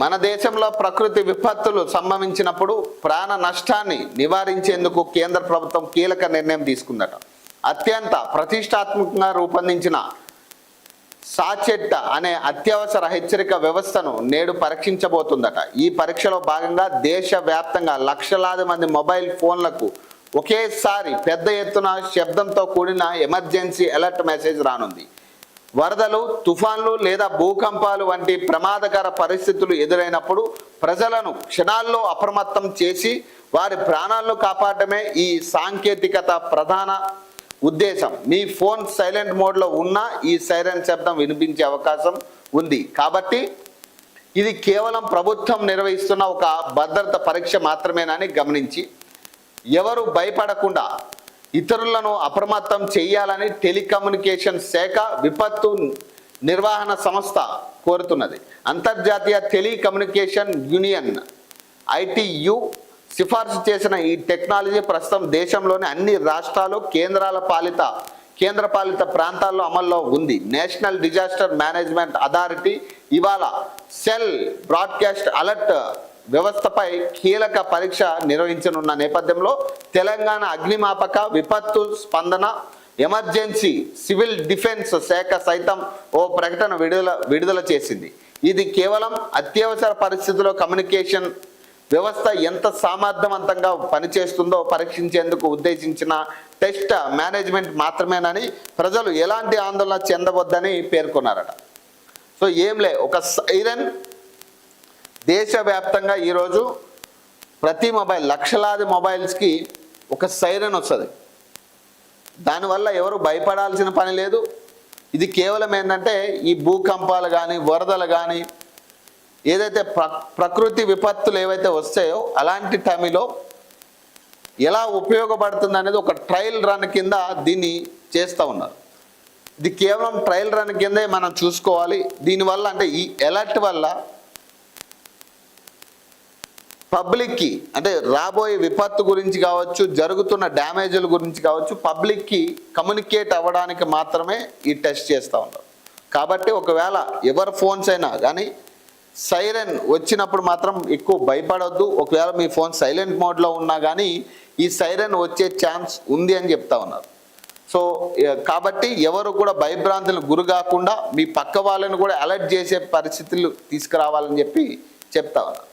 మన దేశంలో ప్రకృతి విపత్తులు సంభవించినప్పుడు ప్రాణ నష్టాన్ని నివారించేందుకు కేంద్ర ప్రభుత్వం కీలక నిర్ణయం తీసుకుందట. అత్యంత ప్రతిష్టాత్మకంగా రూపొందించిన సాచెట్ట అనే అత్యవసర హెచ్చరిక వ్యవస్థను నేడు పరీక్షించబోతుందట. ఈ పరీక్షలో భాగంగా దేశవ్యాప్తంగా లక్షలాది మంది మొబైల్ ఫోన్లకు ఒకేసారి పెద్ద ఎత్తున శబ్దంతో కూడిన ఎమర్జెన్సీ అలర్ట్ మెసేజ్ రానుంది. వరదలు, తుఫాన్లు లేదా భూకంపాలు వంటి ప్రమాదకర పరిస్థితులు ఎదురైనప్పుడు ప్రజలను క్షణాల్లో అప్రమత్తం చేసి వారి ప్రాణాలను కాపాడటమే ఈ సాంకేతికత ప్రధాన ఉద్దేశం. మీ ఫోన్ సైలెంట్ మోడ్లో ఉన్నా ఈ సైరన్ శబ్దం వినిపించే అవకాశం ఉంది. కాబట్టి ఇది కేవలం ప్రభుత్వం నిర్వహిస్తున్న ఒక భద్రత పరీక్ష మాత్రమేనని గమనించి ఎవరు భయపడకుండా ఇతరులను అప్రమత్తం చేయాలని టెలికమ్యూనికేషన్ శాఖ విపత్తు నిర్వహణ సంస్థ కోరుతున్నది. అంతర్జాతీయ టెలికమ్యూనికేషన్ యూనియన్ ITU సిఫార్సు చేసిన ఈ టెక్నాలజీ ప్రస్తుతం దేశంలోని అన్ని రాష్ట్రాలు, కేంద్రపాలిత ప్రాంతాల్లో అమల్లో ఉంది. నేషనల్ డిజాస్టర్ మేనేజ్మెంట్ అథారిటీ ఇవాళ సెల్ బ్రాడ్కాస్ట్ అలర్ట్ వ్యవస్థపై కీలక పరీక్ష నిర్వహించనున్న నేపథ్యంలో తెలంగాణ అగ్నిమాపక, విపత్తు స్పందన, ఎమర్జెన్సీ, సివిల్ డిఫెన్స్ శాఖ సైతం ఓ ప్రకటన విడుదల చేసింది. ఇది కేవలం అత్యవసర పరిస్థితుల్లో కమ్యూనికేషన్ వ్యవస్థ ఎంత సామర్థ్యవంతంగా పనిచేస్తుందో పరీక్షించేందుకు ఉద్దేశించిన టెస్ట్ మేనేజ్మెంట్ మాత్రమేనని, ప్రజలు ఎలాంటి ఆందోళన చెందవద్దని పేర్కొన్నారట. సో ఏంలే, ఒక సైరన్ దేశవ్యాప్తంగా ఈరోజు ప్రతి మొబైల్, లక్షలాది మొబైల్స్కి ఒక సైరన్ వస్తుంది. దానివల్ల ఎవరు భయపడాల్సిన పని లేదు. ఇది కేవలం ఏంటంటే ఈ భూకంపాలు కానీ, వరదలు కానీ, ఏదైతే ప్రకృతి విపత్తులు ఏవైతే వస్తాయో అలాంటి టైంలో ఎలా ఉపయోగపడుతుంది అనేది ఒక ట్రయల్ రన్ కింద దీన్ని చేస్తూ ఉన్నారు. ఇది కేవలం ట్రయల్ రన్ కిందే మనం చూసుకోవాలి. దీనివల్ల అంటే ఈ అలర్ట్ వల్ల పబ్లిక్కి, అంటే రాబోయే విపత్తు గురించి కావచ్చు, జరుగుతున్న డ్యామేజ్ల గురించి కావచ్చు, పబ్లిక్కి కమ్యూనికేట్ అవ్వడానికి మాత్రమే ఈ టెస్ట్ చేస్తూ ఉంటారు. కాబట్టి ఒకవేళ ఎవరి ఫోన్స్ అయినా కానీ సైరన్ వచ్చినప్పుడు మాత్రం ఎక్కువ భయపడొద్దు. ఒకవేళ మీ ఫోన్ సైలెంట్ మోడ్లో ఉన్నా కానీ ఈ సైరన్ వచ్చే ఛాన్స్ ఉంది అని చెప్తా ఉన్నారు. సో కాబట్టి ఎవరు కూడా భయభ్రాంతులకు గురి కాకుండా మీ పక్క వాళ్ళని కూడా అలర్ట్ చేసే పరిస్థితులు తీసుకురావాలని చెప్పి చెప్తా ఉన్నారు.